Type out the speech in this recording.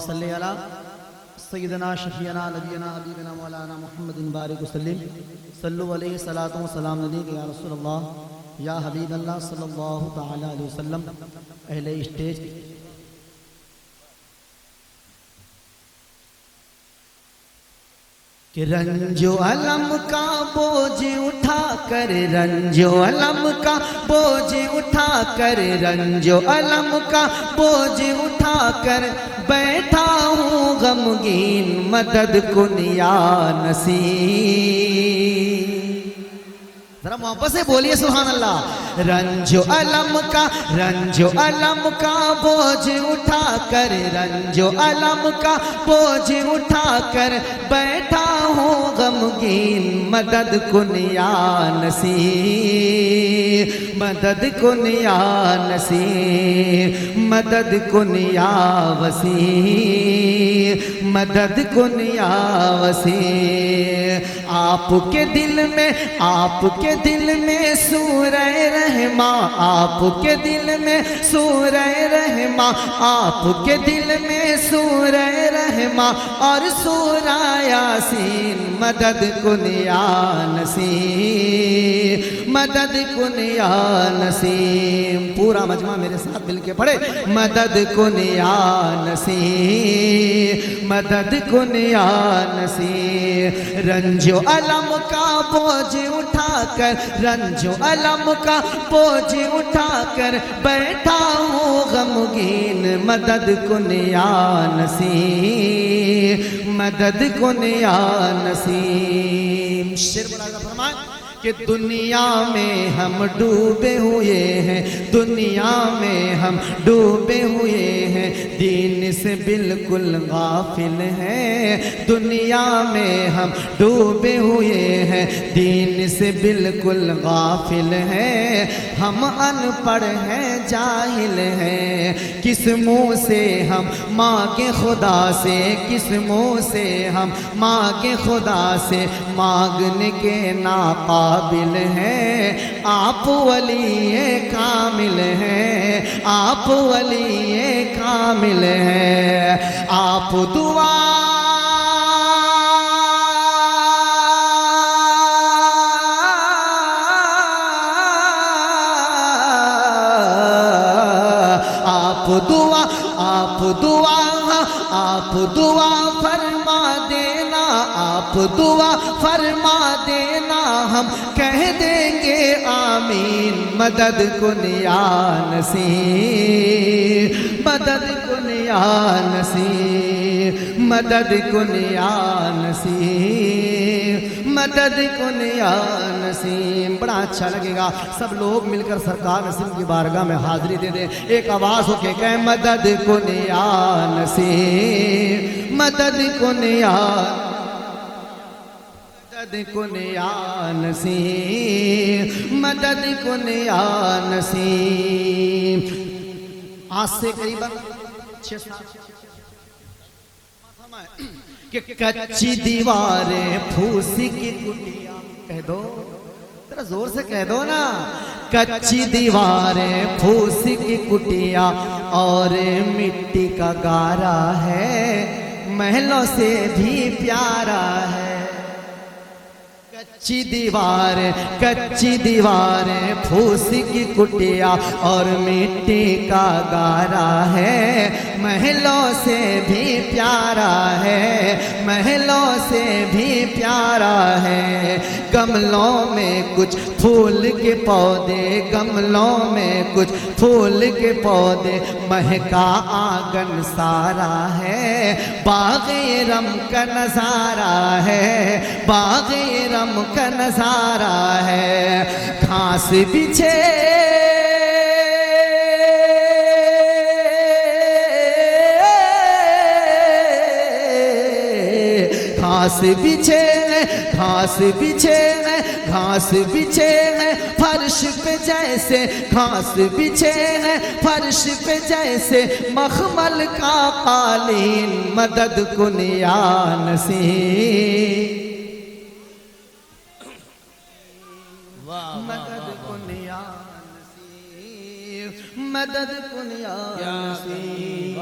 صلی علی سیدنا شفیعنا نبینا حبیبنا مولانا محمد بارک وسلم صلو علیہ صلاۃ و سلام علیک یا رسول اللہ یا حبیب اللہ صلی اللہ تعالی علیہ وسلم. اہل اسٹیج کہ رنج و علم کا بوجھ اٹھا کر رنج و علم کا بوجھ اٹھا کر رنج و علم کا بوجھ اٹھا کر بیٹھا ہوں غمگین مدد کن یا نصیر. ذرا محبت سے بولیے سبحان اللہ. رنج و علم کا بوجھ اٹھا کر رنج و علم کا بوجھ اٹھا کر بیٹھا ہوں غمگین مدد کن یا نصیر مدد کن یا نصیر مدد کن یا وسیع مدد کن یا وسیع. آپ کے دل میں سورہ رحماں آپ کے دل میں سورہ رحماں آپ کے دل میں سورہ رحماں اور سورہ یاسین مدد کن یا نصیر مدد کن یا نصیر. پورا مجمع میرے ساتھ مل کے پڑھے مدد کن یا نصیر مدد کن یا نصیر. رنج و علم کا بوجھ اٹھا کر رنج و علم کا بوجھ اٹھا کر بیٹھا ہوں غمگین مدد کن یا نصیر مدد کن یا نصیر. شعر بڑا فرمائے کہ دنیا میں ہم ڈوبے ہوئے ہیں دنیا میں ہم ڈوبے ہوئے ہیں دین سے بالکل غافل ہیں دنیا میں ہم ڈوبے ہوئے ہیں دین سے بالکل غافل ہیں. ہم ان پڑھ ہیں جاہل ہیں کس منہ سے ہم مانگیں خدا سے کس منہ سے ہم مانگیں خدا سے مانگنے کے ناقابل ہیں. آپ ولی کامل ہیں آپ ولی کامل ہیں. آپ آپ دعا فرما دینا آپ دعا فرما دینا ہم کہہ دیں گے آمین. مدد کن یا نصیر مدد کن یا نصیر مدد کن یا نصیر مدد کن یا نصیر. بڑا اچھا لگے گا سب لوگ مل کر سرکار نسیم کی بارگاہ میں حاضری دے دیں. ایک آواز ہو کے کہیں مدد کن یا نصیر مدد کن یا مدد کن یا نصیر مدد کن یا نصیر. آج سے قریباً 6 سال کہ کچی دیواریں پھوسی کی کٹیا کہہ دو ذرا زور سے کہہ دو نا. کچی دیواریں پھوسی کی کٹیا اور مٹی کا گارا ہے محلوں سے بھی پیارا ہے. کچی دیواریں پھوسی کی کٹیا اور مٹی کا گارا ہے محلوں سے بھی پیارا ہے محلوں سے بھی پیارا ہے. گملوں میں کچھ پھول کے پودے گملوں میں کچھ پھول کے پودے مہکا آنگن سارا ہے. باغ رم کا نظارہ ہے باغ رم کا نظارہ ہے. گھاس بچھے گھاس بچھے ہیں فرش پہ جیسے گھاس بچھے ہیں فرش پہ جیسے مخمل کا قالین مدد کن یا نصیر مدد کن یا نصیر مدد کن یا نصیر.